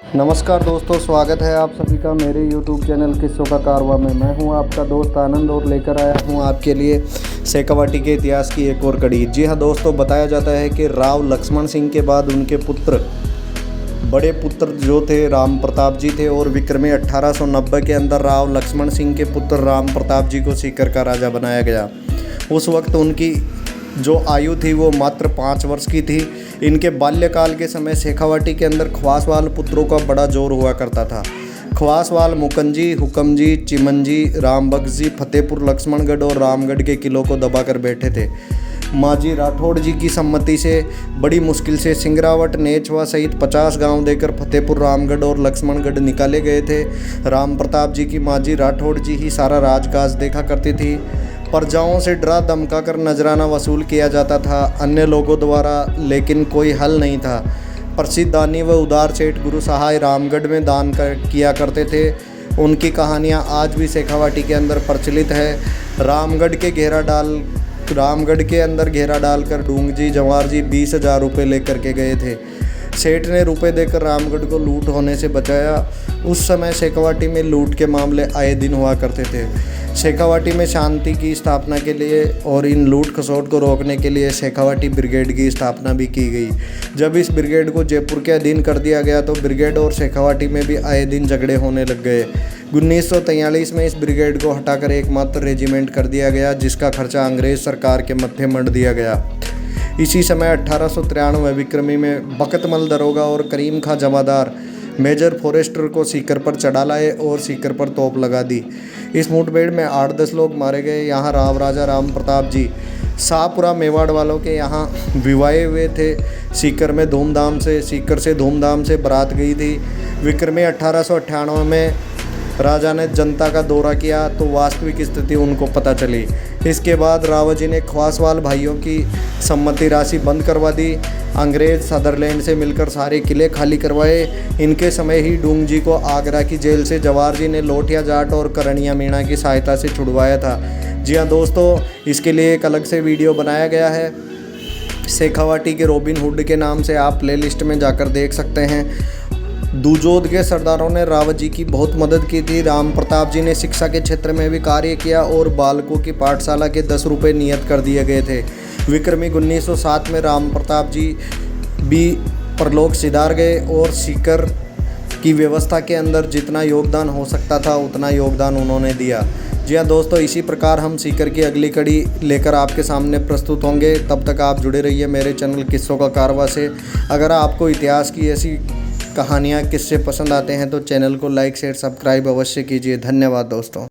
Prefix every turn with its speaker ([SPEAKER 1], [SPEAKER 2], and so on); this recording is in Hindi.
[SPEAKER 1] नमस्कार दोस्तों, स्वागत है आप सभी का मेरे YouTube चैनल किस्सों का कारवां में। मैं हूं आपका दोस्त आनंद और लेकर आया हूं आपके लिए शेखावाटी के इतिहास की एक और कड़ी। जी हां दोस्तों, बताया जाता है कि राव लक्ष्मण सिंह के बाद उनके बड़े पुत्र जो थे राम प्रताप जी थे और विक्रमी 1890 के अंदर राव लक्ष्मण सिंह के पुत्र राम प्रताप जी को सीकर का राजा बनाया गया। उस वक्त उनकी जो आयु थी वो मात्र 5 वर्ष की थी। इनके बाल्यकाल के समय शेखावाटी के अंदर ख्वासवाल पुत्रों का बड़ा जोर हुआ करता था। ख्वासवाल मुकंजी, हुकमजी, चिमनजी, रामबख्श जी फतेहपुर, लक्ष्मणगढ़ और रामगढ़ के किलों को दबाकर बैठे थे। माजी राठौड़ जी की सम्मति से बड़ी मुश्किल से सिंगरावट, नेचवा सहित 50 गांव देकर फतेहपुर, रामगढ़ और लक्ष्मणगढ़ निकाले गए थे। राम प्रताप जी की माजी राठौड़ जी ही सारा राजकाज देखा करती थी। प्रजाओं से डरा धमका कर नजराना वसूल किया जाता था अन्य लोगों द्वारा, लेकिन कोई हल नहीं था। प्रसिद्ध दानी व उदार सेठ गुरु सहाय रामगढ़ में दान किया करते थे। उनकी कहानियाँ आज भी शेखावाटी के अंदर प्रचलित है। रामगढ़ के अंदर घेरा डालकर डूंगजी जवार जी 20,000 रुपये लेकर के गए थे। सेठ ने रुपए देकर रामगढ़ को लूट होने से बचाया। उस समय शेखावाटी में लूट के मामले आए दिन हुआ करते थे। शेखावाटी में शांति की स्थापना के लिए और इन लूट खसोट को रोकने के लिए शेखावाटी ब्रिगेड की स्थापना भी की गई। जब इस ब्रिगेड को जयपुर के अधीन कर दिया गया तो ब्रिगेड और शेखावाटी में भी आए दिन झगड़े होने लग गए। 1943 में इस ब्रिगेड को हटाकर एकमात्र रेजिमेंट कर दिया गया, जिसका खर्चा अंग्रेज सरकार के मत्थे मंड दिया गया। इसी समय 1893 विक्रमी में बकतमल दरोगा और करीम खां जमादार मेजर फॉरेस्टर को सीकर पर चढ़ा लाए और सीकर पर तोप लगा दी। इस मुठभेड़ में 8-10 लोग मारे गए। यहाँ राजा राम प्रताप जी शाहपुरा मेवाड़ वालों के यहाँ विवाहे हुए थे। सीकर से धूमधाम से बारात गई थी। विक्रमी 1898 में राजा ने जनता का दौरा किया तो वास्तविक स्थिति उनको पता चली। इसके बाद रावत जी ने ख्वासवाल भाइयों की सम्मति राशि बंद करवा दी। अंग्रेज सदरलैंड से मिलकर सारे किले खाली करवाए। इनके समय ही डूंग जी को आगरा की जेल से जवार जी ने लोटिया जाट और करणिया मीणा की सहायता से छुड़वाया था। जी हाँ दोस्तों, इसके लिए एक अलग से वीडियो बनाया गया है। शेखावाटी के रॉबिन हुड के नाम से आप प्लेलिस्ट में जाकर देख सकते हैं। दुजोद के सरदारों ने रावत जी की बहुत मदद की थी। राम प्रताप जी ने शिक्षा के क्षेत्र में भी कार्य किया और बालकों की पाठशाला के 10 रुपये नियत कर दिए गए थे। विक्रमी 1907 में राम प्रताप जी भी परलोक सिधार गए और सीकर की व्यवस्था के अंदर जितना योगदान हो सकता था उतना योगदान उन्होंने दिया। जी हाँ दोस्तों, इसी प्रकार हम सीकर की अगली कड़ी लेकर आपके सामने प्रस्तुत होंगे। तब तक आप जुड़े रहिए मेरे चैनल किस्सों का कारवां से। अगर आपको इतिहास की ऐसी कहानियाँ किस्से पसंद आते हैं तो चैनल को लाइक शेयर सब्सक्राइब अवश्य कीजिए। धन्यवाद दोस्तों।